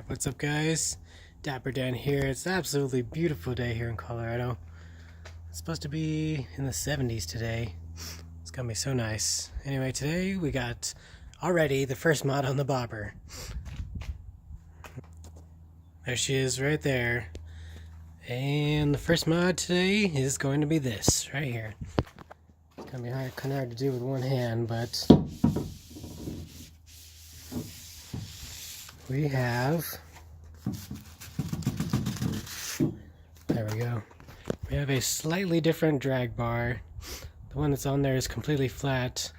What's up, guys? DapperxDan here. It's an absolutely beautiful day here in Colorado. It's supposed to be in the 70s today. It's gonna be so nice. Anyway, today we got already the first mod on the bobber. There she is right there. And the first mod today is going to be this right here. It's gonna be kind of hard to do with one hand, but we have, there we go. We have a slightly different drag bar. The one that's on there is completely flat,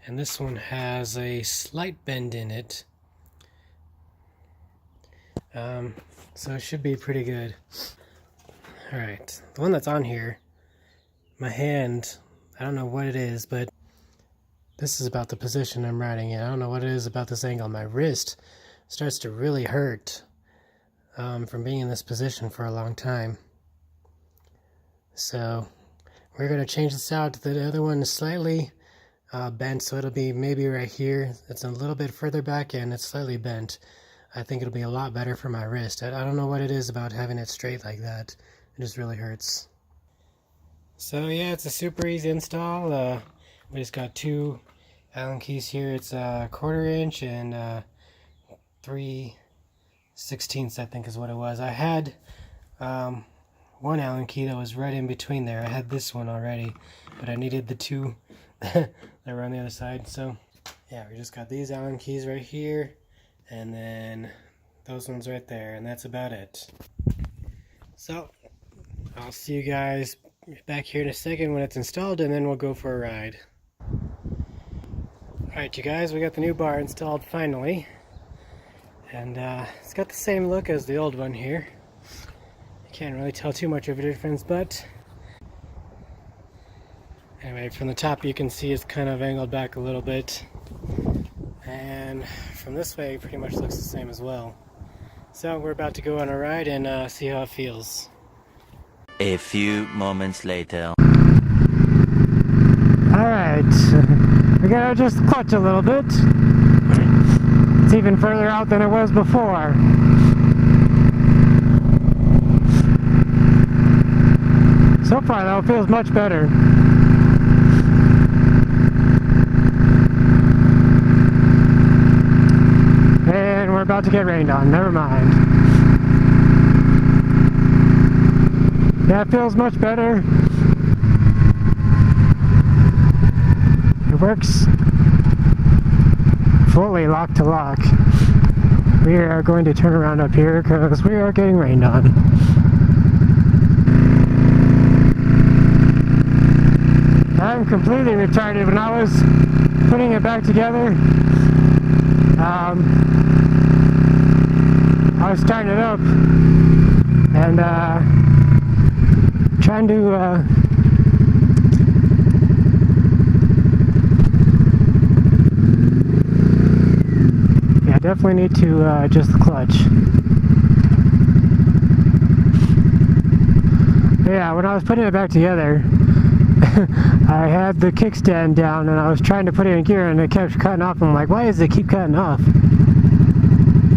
and this one has a slight bend in it. So it should be pretty good. Alright, the one that's on here, my hand, I don't know what it is, but this is about the position I'm riding in. I don't know what it is about this angle. My wrist starts to really hurt from being in this position for a long time. So we're going to change this out. The other one is slightly bent, so it'll be maybe right here. It's a little bit further back and it's slightly bent. I think it'll be a lot better for my wrist. I don't know what it is about having it straight like that. It just really hurts. So yeah, it's a super easy install. We just got two Allen keys here. It's a 1/4 inch and 3/16, I think is what it was. I had one Allen key that was right in between there. I had this one already, but I needed the two that were on the other side. So yeah, we just got these Allen keys right here, and then those ones right there, and that's about it. So I'll see you guys back here in a second when it's installed, and then we'll go for a ride. Alright, you guys, we got the new bar installed finally. And it's got the same look as the old one here. You can't really tell too much of a difference, but anyway, from the top you can see it's kind of angled back a little bit. And from this way it pretty much looks the same as well. So we're about to go on a ride and see how it feels. A few moments later. Alright, we gotta adjust the clutch a little bit. It's even further out than it was before. So far though, it feels much better. And we're about to get rained on, never mind. Yeah, it feels much better. It works fully lock to lock. We are going to turn around up here because we are getting rained on. I'm completely retarded. When I was putting it back together, I was starting it up and trying to definitely need to adjust the clutch. Yeah, when I was putting it back together, I had the kickstand down and I was trying to put it in gear and it kept cutting off. I'm like, why does it keep cutting off?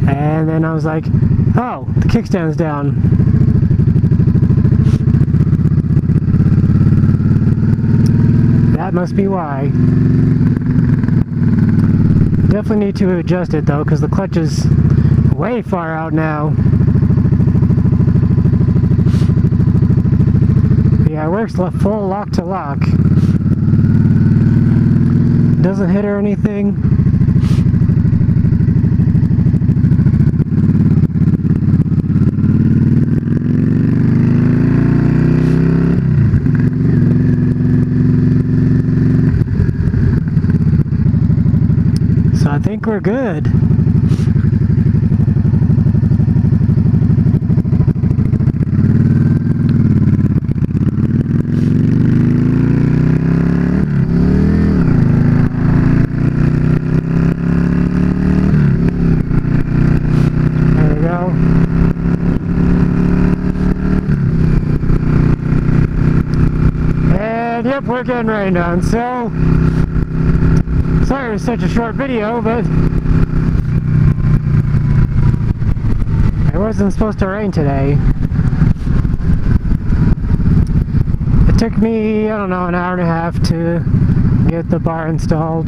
And then I was like, oh, the kickstand's down. That must be why. Definitely need to adjust it though, because the clutch is way far out now. Yeah, it works full lock to lock. Doesn't hit or anything. I think we're good. There we go. And yep, we're getting rained on, so sorry it was such a short video, but wasn't supposed to rain today. It took me, I don't know, an hour and a half to get the bar installed.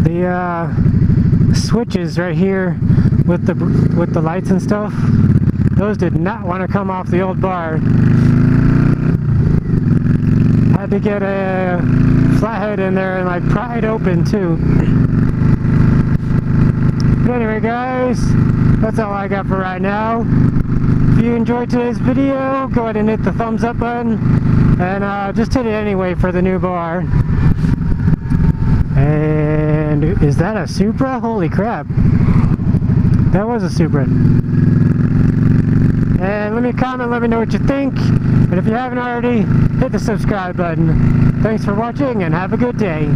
The switches right here with the lights and stuff, those did not want to come off the old bar. Had to get a flathead in there and like pry it open too. But anyway guys, that's all I got for right now. If you enjoyed today's video, go ahead and hit the thumbs up button, and just hit it anyway for the new bar. And is that a Supra? Holy crap, that was a Supra. And let me comment, let me know what you think, and if you haven't already, hit the subscribe button. Thanks for watching and have a good day.